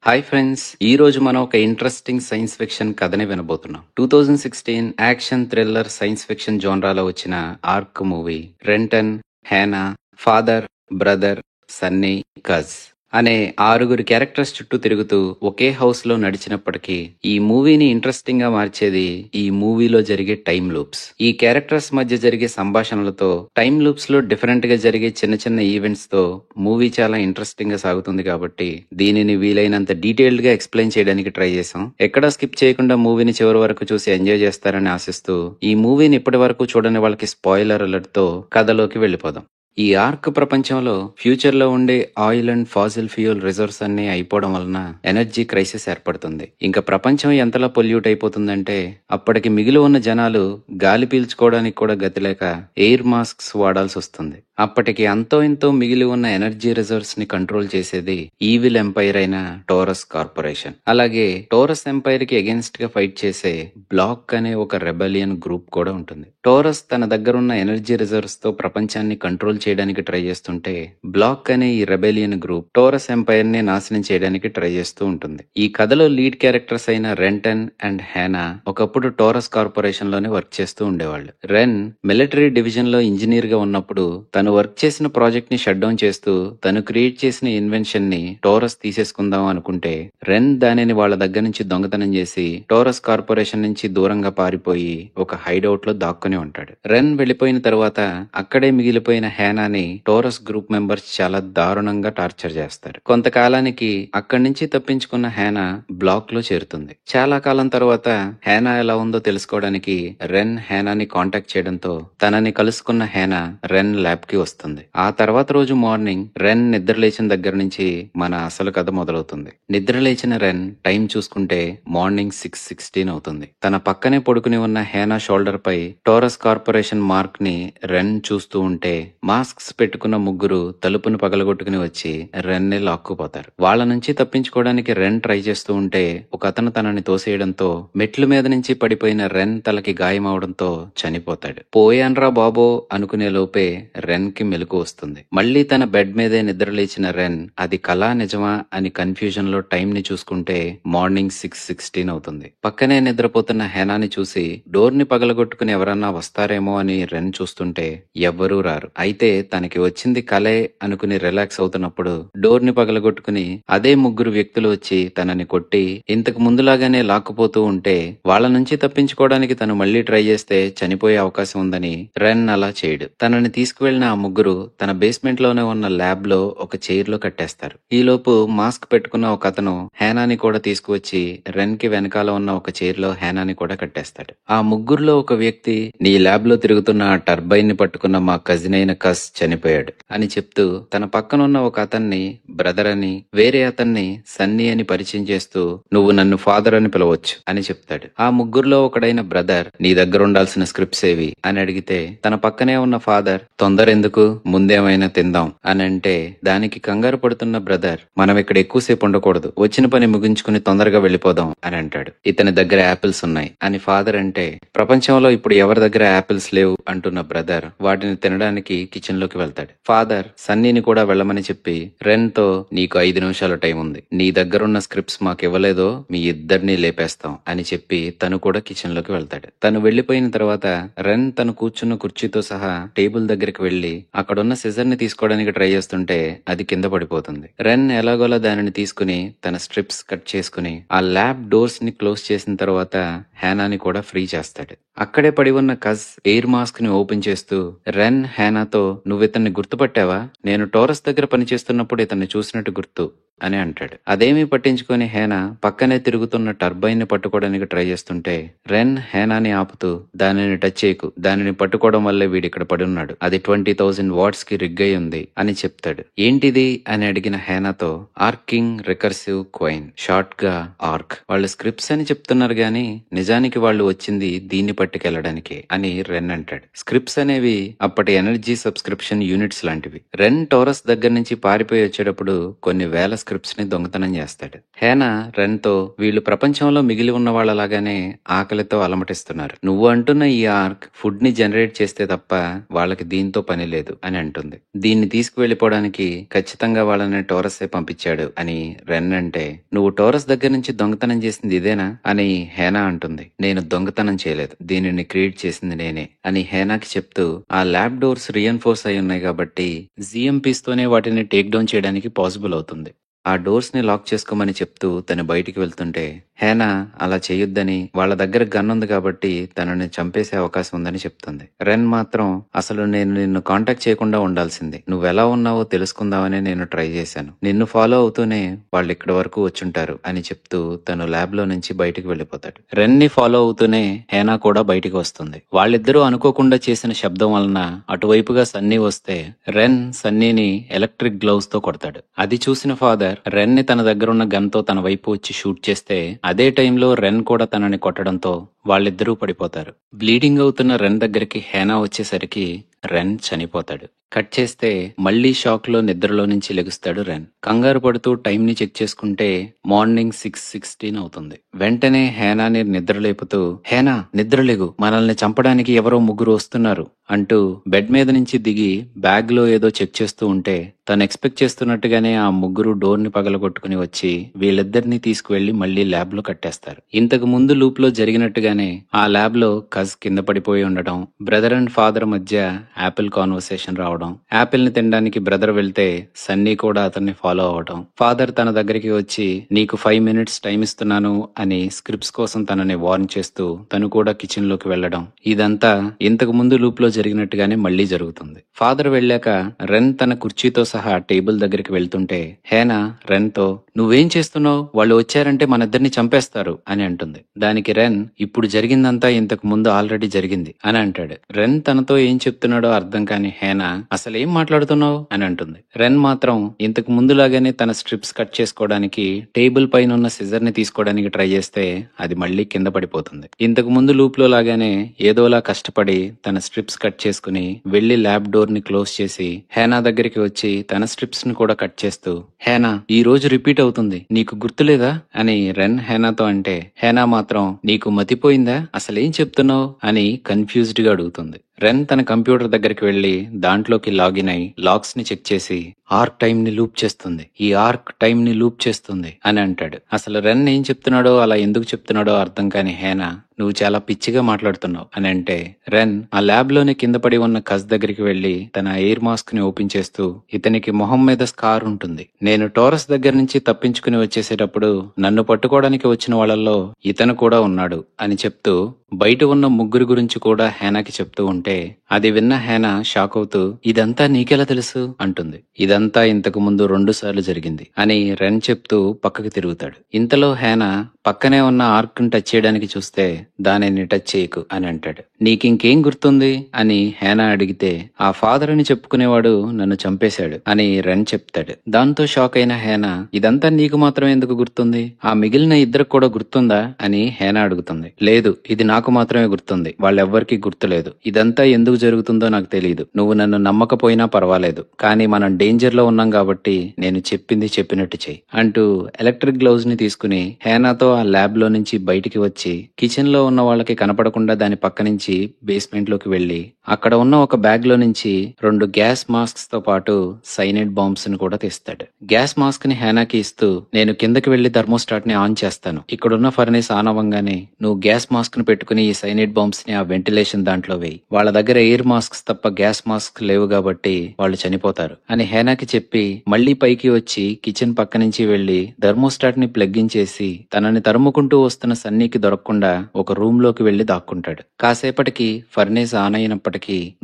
Hi friends, ఈ రోజు మనం ఒక ఇంట్రెస్టింగ్ సైన్స్ ఫిక్షన్ కథని వినబోతున్నాం. 2016 యాక్షన్ థ్రిల్లర్ సైన్స్ ఫిక్షన్ జోనరాలో వచ్చిన ARQ movie Renton, Hannah, father, brother, Sonny, Cuz అనే 6 క్యారెక్టర్స్ చుట్టూ తిరుగుతూ ఒకే హౌస్ లో నడిచినప్పటికీ ఈ మూవీని ఇంట్రెస్టింగ్ గా మార్చేది ఈ మూవీలో జరిగే టైం లూప్స్. ఈ క్యారెక్టర్స్ మధ్య జరిగే సంభాషణలతో టైం లూప్స్ లో డిఫరెంట్ గా జరిగే చిన్న చిన్న ఈవెంట్స్ తో మూవీ చాలా ఇంట్రెస్టింగ్ గా సాగుతుంది కాబట్టి దీనిని వీలైనంత డీటెయిల్డ్ గా ఎక్స్ప్లెయిన్ చేయడానికి ట్రై చేసాం. ఎక్కడా స్కిప్ చేయకుండా మూవీని చివరి వరకు చూసి ఎంజాయ్ చేస్తారని ఆశిస్తూ ఈ మూవీని ఇప్పటి వరకు చూడని వాళ్ళకి స్పాయిలర్ అలర్ట్ తో కథలోకి వెళ్ళిపోదాం. ఈ ఆర్క్ ప్రపంచంలో ఫ్యూచర్ లో ఉండే oil and fossil fuel reserves అన్ని అయిపోవడం వలన ఎనర్జీ క్రైసిస్ ఏర్పడుతుంది. ఇంకా ప్రపంచం ఎంతలా పొల్యూట్ అయిపోతుందంటే అప్పటికి మిగిలి ఉన్న జనాలు గాలి పీల్చుకోవడానికి కూడా గతి లేక ఎయిర్ మాస్క్స్ వాడాల్సి వస్తుంది. అప్పటికి అంతో ఇంతో మిగిలి ఉన్న ఎనర్జీ రిజర్వ్స్ ని కంట్రోల్ చేసేది ఈవిల్ ఎంపైర్ అయిన టోరస్ కార్పొరేషన్. అలాగే టోరస్ ఎంపైర్ కి అగేన్స్ట్ గా ఫైట్ చేసే బ్లాక్ అనే ఒక రెబెలియన్ గ్రూప్ కూడా ఉంటుంది. టోరస్ తన దగ్గరున్న ఎనర్జీ రిజర్వ్స్ తో ప్రపంచాన్ని కంట్రోల్ చేయడానికి ట్రై చేస్తుంటే బ్లాక్ అనే ఈ రెబెలియన్ గ్రూప్ టోరస్ ఎంపైర్ ని నాశనం చేయడానికి ట్రై చేస్తూ ఉంటుంది. ఈ కథలో లీడ్ క్యారెక్టర్స్ అయిన రెంటన్ అండ్ హ్యానా ఒకప్పుడు టోరస్ కార్పొరేషన్ లోనే వర్క్ చేస్తూ ఉండేవాళ్ళు. రెన్ మిలిటరీ డివిజన్ లో ఇంజనీర్ గా ఉన్నప్పుడు తను వర్క్ చేసిన ప్రాజెక్ట్ ని షట్ డౌన్ చేస్తూ తను క్రియేట్ చేసిన ఇన్వెన్షన్ ని టోరస్ తీసేసుకుందాం అనుకుంటే రెన్ దానిని వాళ్ళ దగ్గర నుంచి దొంగతనం చేసి టోరస్ కార్పొరేషన్ నుంచి దూరంగా పారిపోయి ఒక హైడౌట్ లో దాక్కుని ఉంటాడు. రెన్ వెళ్లిపోయిన తర్వాత అక్కడే మిగిలిపోయిన హ్యానాని టోరస్ గ్రూప్ మెంబర్స్ చాలా దారుణంగా టార్చర్ చేస్తారు. కొంతకాలానికి అక్కడి నుంచి తప్పించుకున్న హ్యానా బ్లాక్ లో చేరుతుంది. చాలా కాలం తర్వాత హ్యానా ఎలా ఉందో తెలుసుకోవడానికి రెన్ హ్యానాని కాంటాక్ట్ చేయడంతో తనని కలుసుకున్న హ్యానా రెన్ ల్యాబ్ కి వస్తుంది. ఆ తర్వాత రోజు మార్నింగ్ రెన్ నిద్ర లేచిన దగ్గర నుంచి మన అసలు కథ మొదలవుతుంది. నిద్ర లేచిన రెన్ టైం చూసుకుంటే మార్నింగ్ 6:16 అవుతుంది. తన పక్కనే పడుకుని ఉన్న హ్యానా షోల్డర్ పై టోరస్ కార్పొరేషన్ మార్క్ ని రెన్ చూస్తూ ఉంటే మాస్క్స్ పెట్టుకున్న ముగ్గురు తలుపును పగలగొట్టుకుని వచ్చి రెన్ ని లాక్కుపోతారు. వాళ్ళ నుంచి తప్పించుకోవడానికి రెన్ ట్రై చేస్తూ ఉంటే ఒక అతను తనని తోసేయడంతో మెట్ల మీద నుంచి పడిపోయిన రెన్ తలకి గాయం అవడంతో చనిపోతాడు. పోయాన్రా బాబో అనుకునే లోపే రెన్ కి మెలకు వస్తుంది. మళ్లీ తన బెడ్ మీదే నిద్ర లేచిన రెన్ అది కళా నిజమా అని కన్ఫ్యూజన్ లో టైం ని చూసుకుంటే మార్నింగ్ 6:16 అవుతుంది. పక్కనే నిద్రపోతున్న హెనాని చూసి డోర్ ని పగలగొట్టుకుని ఎవరన్నా వస్తారేమో అని రెన్ చూస్తుంటే ఎవ్వరూ రారు. అయితే తనకి వచ్చింది కలే అనుకుని రిలాక్స్ అవుతున్నప్పుడు డోర్ ని పగలగొట్టుకుని అదే ముగ్గురు వ్యక్తులు వచ్చి తనని కొట్టి ఇంతకు ముందులాగానే లాక్కుపోతూ ఉంటే వాళ్ళ నుంచి తప్పించుకోవడానికి తను మళ్లీ ట్రై చేస్తే చనిపోయే అవకాశం ఉందని రెన్ అలా చేయడు. తనని తీసుకువెళ్లిన ఆ ముగ్గురు తన బేస్మెంట్ లోనే ఉన్న ల్యాబ్ లో ఒక చైర్ లో కట్టేస్తారు. ఈలోపు మాస్క్ పెట్టుకున్న ఒక అతను హ్యానాని కూడా తీసుకువచ్చి రెన్ కి వెనకాల ఉన్న ఒక చైర్ లో హ్యానాని కూడా కట్టేస్తాడు. ఆ ముగ్గురులో ఒక వ్యక్తి నీ ల్యాబ్ లో తిరుగుతున్న ఆ టర్బైన్ ని పట్టుకున్న మా కజిన్ అయిన కస్ చనిపోయాడు అని చెప్తూ తన పక్కనున్న ఒక అతన్ని బ్రదర్ అని వేరే అతన్ని సన్నీ అని పరిచయం చేస్తూ నువ్వు నన్ను ఫాదర్ అని పిలవచ్చు అని చెప్తాడు. ఆ ముగ్గురులో ఒకడైన బ్రదర్ నీ దగ్గర ఉండాల్సిన స్క్రిప్ట్స్ ఏవి అని అడిగితే తన పక్కనే ఉన్న ఫాదర్ తొందర ఎందుకు ముందేమైనా తిందాం అని అంటే దానికి కంగారు పడుతున్న బ్రదర్ మనం ఇక్కడ ఎక్కువసేపు ఉండకూడదు, వచ్చిన పని ముగించుకుని తొందరగా వెళ్లిపోదాం అని అంటాడు. ఇతని దగ్గర యాపిల్స్ ఉన్నాయి అని ఫాదర్ అంటే ప్రపంచంలో ఇప్పుడు ఎవరి దగ్గర యాపిల్స్ లేవు అంటున్న బ్రదర్ వాటిని తినడానికి కిచెన్ లోకి వెళ్తాడు. ఫాదర్ సన్నీని కూడా వెళ్ళమని చెప్పి రెన్ తో నీకు 5 నిమిషాల టైం ఉంది, నీ దగ్గరున్న స్క్రిప్ట్స్ మాకు ఇవ్వలేదో మీ ఇద్దరిని లేపేస్తాం అని చెప్పి తను కూడా కిచెన్ లోకి వెళ్తాడు. తను వెళ్లిపోయిన తర్వాత రెన్ తను కూర్చున్న కుర్చీతో సహా టేబుల్ దగ్గరికి వెళ్లి అక్కడున్న సిజర్ ని తీసుకోవడానికి ట్రై చేస్తుంటే అది కింద పడిపోతుంది. రెన్ ఎలాగోలా దానిని తీసుకుని తన స్ట్రిప్స్ కట్ చేసుకుని ఆ ల్యాబ్ డోర్స్ ని క్లోజ్ చేసిన తర్వాత హ్యానాని కూడా ఫ్రీ చేస్తాడు. అక్కడే పడి ఉన్న కజ్ ఎయిర్ మాస్క్ ని ఓపెన్ చేస్తూ రెన్ హ్యానాతో నువ్వితన్ని గుర్తుపట్టావా, నేను టోరస్ దగ్గర పనిచేస్తున్నప్పుడు ఇతన్ని చూసినట్టు గుర్తు అని అంటాడు. అదేమీ పట్టించుకొని హేనా పక్కనే తిరుగుతున్న టర్బైన్ ని పట్టుకోవడానికి ట్రై చేస్తుంటే రెన్ హేనాని ఆపుతూ దానిని టచ్ చేయకు, దానిని పట్టుకోవడం వల్లే వీడిక్కడ పడున్నాడు, అది 20,000 వాట్స్ కి రిగ్ అయి ఉంది అని చెప్తాడు. ఏంటిది అని అడిగిన హేనాతో ఆర్కింగ్ రికర్సివ్ క్వైన్, షార్ట్ గా ఆర్క్. వాళ్ళు స్క్రిప్ట్స్ అని చెప్తున్నారు గాని నిజానికి వాళ్ళు వచ్చింది దీన్ని పట్టుకెళ్లడానికి అని రెన్ అంటాడు. స్క్రిప్ట్స్ అనేవి అప్పటి ఎనర్జీ సబ్స్క్రిప్షన్ యూనిట్స్ లాంటివి. రెన్ టోరస్ దగ్గర నుంచి పారిపోయి వచ్చేటప్పుడు కొన్ని వేల స్క్రిప్ట్స్ ని దొంగతనం చేస్తాడు. హేనా రెన్ తో వీళ్ళు ప్రపంచంలో మిగిలి ఉన్న వాళ్ళలాగానే ఆకలితో అలమటిస్తున్నారు, నువ్వు అంటున్న ఈ ఆర్క్ ఫుడ్ ని జనరేట్ చేస్తే తప్ప వాళ్ళకి దీంతో పని అవసరమే లేదు అని అంటుంది. దీన్ని తీసుకువెళ్ళిపోవడానికి ఖచ్చితంగా వాళ్ళని టోరస్సే పంపించాడు అని రెన్ అంటే, నువ్వు టోరస్ దగ్గర నుంచి దొంగతనం చేసింది ఇదేనా అని హేనా అంటుంది. నేను దొంగతనం చేయలేదు, దీనిని క్రియేట్ చేసింది నేనే అని హేనాకి చెప్తూ, ఆ ల్యాబ్ డోర్స్ రియన్ఫోర్స్ అయి ఉన్నాయి కాబట్టి జీఎంపీస్ తోనే వాటిని టేక్ డౌన్ చేయడానికి పాసిబుల్ అవుతుంది. ఆ డోర్స్ ని లాక్ చేసుకోమని చెప్తూ తను బయటికి వెళ్తుంటే హేనా అలా చేయొద్దని, వాళ్ళ దగ్గర గన్ ఉంది కాబట్టి తనని చంపేసే అవకాశం ఉందని చెప్తుంది. రెన్ మాత్రం, అసలు నేను నిన్ను కాంటాక్ట్ చేయకుండా ఉండాల్సింది, నువ్వెలా ఉన్నావో తెలుసుకుందామని నేను ట్రై చేశాను, నిన్ను ఫాలో అవుతూనే వాళ్ళు ఇక్కడి వరకు వచ్చుంటారు అని చెప్తూ తను ల్యాబ్ లో నుంచి బయటికి వెళ్లిపోతాడు. రెన్ ని ఫాలో అవుతూనే హేనా కూడా బయటికి వస్తుంది. వాళ్ళిద్దరూ అనుకోకుండా చేసిన శబ్దం వలన అటువైపుగా సన్నీ వస్తే రెన్ సన్నీని ఎలక్ట్రిక్ గ్లౌస్ తో కొడతాడు. అది చూసిన ఫాదర్ రెన్ ని తన దగ్గరున్న గన్ తో తన వైపు వచ్చి షూట్ చేస్తే అదే టైంలో రెన్ కూడా తనని కొట్టడంతో వాళ్ళిద్దరూ పడిపోతారు. బ్లీడింగ్ అవుతున్న రెన్ దగ్గరికి హేనా వచ్చేసరికి రెన్ చనిపోతాడు. కట్ చేస్తే మళ్లీ షాక్ లో నిద్రలో నుంచి లెగుస్తాడు రెన్. కంగారు పడుతూ టైం ని చెక్ చేసుకుంటే మార్నింగ్ 6:16 అవుతుంది. వెంటనే హేనాని నిద్రలేపుతూ, హేనా నిద్రలేగు, మనల్ని చంపడానికి ఎవరో ముగ్గురు వస్తున్నారు అంటూ బెడ్ మీద నుంచి దిగి బ్యాగ్ లో ఏదో చెక్ చేస్తూ ఉంటే తను ఎక్స్పెక్ట్ చేస్తున్నట్టుగానే ఆ ముగ్గురు డోర్ ని పగలగొట్టుకుని వచ్చి వీళ్ళిద్దరినీ తీసుకువెళ్లి మళ్లీ ల్యాబ్ లో కట్టేస్తారు. ఇంతకు ముందు లూప్ లో జరిగినట్టుగానే ఆ ల్యాబ్ లో కజ్ కింద పడిపోయి ఉండడం, బ్రదర్ అండ్ ఫాదర్ మధ్య యాపిల్ కాన్వర్సేషన్ రావడం, యాపిల్ ని తినడానికి బ్రదర్ వెళ్తే సన్నీ కూడా అతన్ని ఫాలో అవడం, ఫాదర్ తన దగ్గరికి వచ్చి నీకు 5 minutes టైం ఇస్తున్నాను అని స్క్రిప్ట్స్ కోసం తనని వార్న్ చేస్తూ తను కూడా కిచెన్ లోకి వెళ్లడం, ఇదంతా ఇంతకు ముందు లూప్ లో జరిగినట్టుగానే మళ్లీ జరుగుతుంది. ఫాదర్ వెళ్ళాక రెన్ తన కుర్చీతో సహా టేబుల్ దగ్గరికి వెళ్తుంటే హేనా రెన్ తో, నువ్వేం చేస్తున్నావు, వాళ్ళు వచ్చారంటే మనిద్దరిని చంపేస్తారు అని అంటుంది. దానికి రెన్, ఇప్పుడు జరిగిందంతా ఇంతకు ముందు ఆల్రెడీ జరిగింది అని అంటాడు. రెన్ తనతో ఏం చెప్తున్నాడో అర్థం కాని హేనా, అసలేం మాట్లాడుతున్నావు అని అంటుంది. రెన్ మాత్రం ఇంతకు ముందులాగానే తన స్ట్రిప్స్ కట్ చేసుకోవడానికి టేబుల్ పైన ఉన్న సిజర్ ని తీసుకోవడానికి ట్రై చేస్తే అది మళ్లీ కింద పడిపోతుంది. ఇంతకు ముందు లూప్ లో లాగానే ఏదోలా కష్టపడి తన స్ట్రిప్స్ కట్ చేసుకుని వెళ్లి ల్యాబ్ డోర్ ని క్లోజ్ చేసి హేనా దగ్గరికి వచ్చి తన స్ట్రిప్స్ ని కూడా కట్ చేస్తూ, హేనా ఈ రోజు రిపీట్ అవుతుంది, నీకు గుర్తులేదా అని రెన్ హేనాతో అంటే హేనా మాత్రం, నీకు మతిపోయిందా, అసలేం చెప్తున్నావు అని కన్ఫ్యూజ్డ్ గా అడుగుతుంది. రెన్ తన కంప్యూటర్ దగ్గరికి వెళ్లి దాంట్లోకి లాగిన్ అయి లాక్స్ ని చెక్ చేసి ఆర్క్ టైం ని లూప్ చేస్తుంది, ఈ ఆర్క్ టైం ని లూప్ చేస్తుంది అని అంటాడు. అసలు రెన్ ఏం చెప్తున్నాడో అలా ఎందుకు చెప్తున్నాడో అర్థం కాని హేనా, నువ్వు చాలా పిచ్చిగా మాట్లాడుతున్నావు అని అంటే రెన్ ఆ ల్యాబ్ లోనే కింద పడి ఉన్న కజ్ దగ్గరికి వెళ్లి తన ఎయిర్ మాస్క్ ని ఓపెన్ చేస్తూ, ఇతనికి మొహం మీద స్కార్ ఉంటుంది, నేను టోరస్ దగ్గర నుంచి తప్పించుకుని వచ్చేసేటప్పుడు నన్ను పట్టుకోవడానికి వచ్చిన వాళ్ళల్లో ఇతను కూడా ఉన్నాడు అని చెప్తూ బయట ఉన్న ముగ్గురు గురించి కూడా హేనాకి చెప్తూ ఉంటే అది విన్న హేనా షాక్ అవుతూ, ఇదంతా నీకెలా తెలుసు అంటుంది. ఇదంతా ఇంతకు ముందు 2 సార్లు జరిగింది అని రెన్ చెప్తూ పక్కకి తిరుగుతాడు. ఇంతలో హేనా పక్కనే ఉన్న ఆర్క్ ని టచ్ చేయడానికి చూస్తే దానిని టచ్ చేయకు అని అంటాడు. నీకింకేం గుర్తుంది అని హేనా అడిగితే ఆ ఫాదర్ అని చెప్పుకునేవాడు నన్ను చంపేశాడు అని రెన్ చెప్తాడు. దాంతో షాక్ అయిన హేనా, ఇదంతా నీకు మాత్రమే ఎందుకు గుర్తుంది, ఆ మిగిలిన ఇద్దరికి కూడా గుర్తుందా అని హేనా అడుగుతుంది. లేదు, ఇది నాకు మాత్రమే గుర్తుంది, వాళ్ళెవ్వరికీ గుర్తులేదు, ఇదంతా ఎందుకు జరుగుతుందో నాకు తెలియదు, నువ్వు నన్ను నమ్మకపోయినా పర్వాలేదు, కానీ మనం డేంజర్ లో ఉన్నాం కాబట్టి నేను చెప్పింది చెప్పినట్టు చెయ్యి అంటూ ఎలక్ట్రిక్ గ్లౌజ్ ని తీసుకుని హేనాతో ఆ ల్యాబ్ లో నుంచి బయటికి వచ్చి కిచెన్ లో ఉన్న వాళ్ళకి కనపడకుండా దాని పక్క నుంచి బేస్మెంట్ లోకి వెళ్లి అక్కడ ఉన్న ఒక బ్యాగ్ లో నుంచి 2 గ్యాస్ మాస్క్స్ తో పాటు సైనైడ్ బాంబ్స్ ని కూడా తీస్తాడు. గ్యాస్ మాస్క్ ని హేనాకి ఇస్తూ, నేను కిందకి వెళ్లి థర్మోస్టాట్ ని ఆన్ చేస్తాను, ఇక్కడున్న ఫర్నేస్ ఆన్ అవ్వంగానే నువ్వు గ్యాస్ మాస్క్ ని పెట్టుకుని ఈ సైనైడ్ బాంబ్స్ ని ఆ వెంటిలేషన్ దాంట్లో వేయి, వాళ్ళ దగ్గర ఎయిర్ మాస్క్స్ తప్ప గ్యాస్ మాస్క్ లేవు కాబట్టి వాళ్ళు చనిపోతారు అని హేనాకి చెప్పి మళ్లీ పైకి వచ్చి కిచెన్ పక్క నుంచి వెళ్లి థర్మోస్టాట్ ని ప్లగ్ ఇన్ చేసి తనని తరుముకుంటూ వస్తున్న సన్నీకి దొరకకుండా ఒక రూమ్ లోకి వెళ్లి దాక్కుంటాడు. కాసేపటికి ఫర్నేస్ ఆన్ అయినప్పటికీ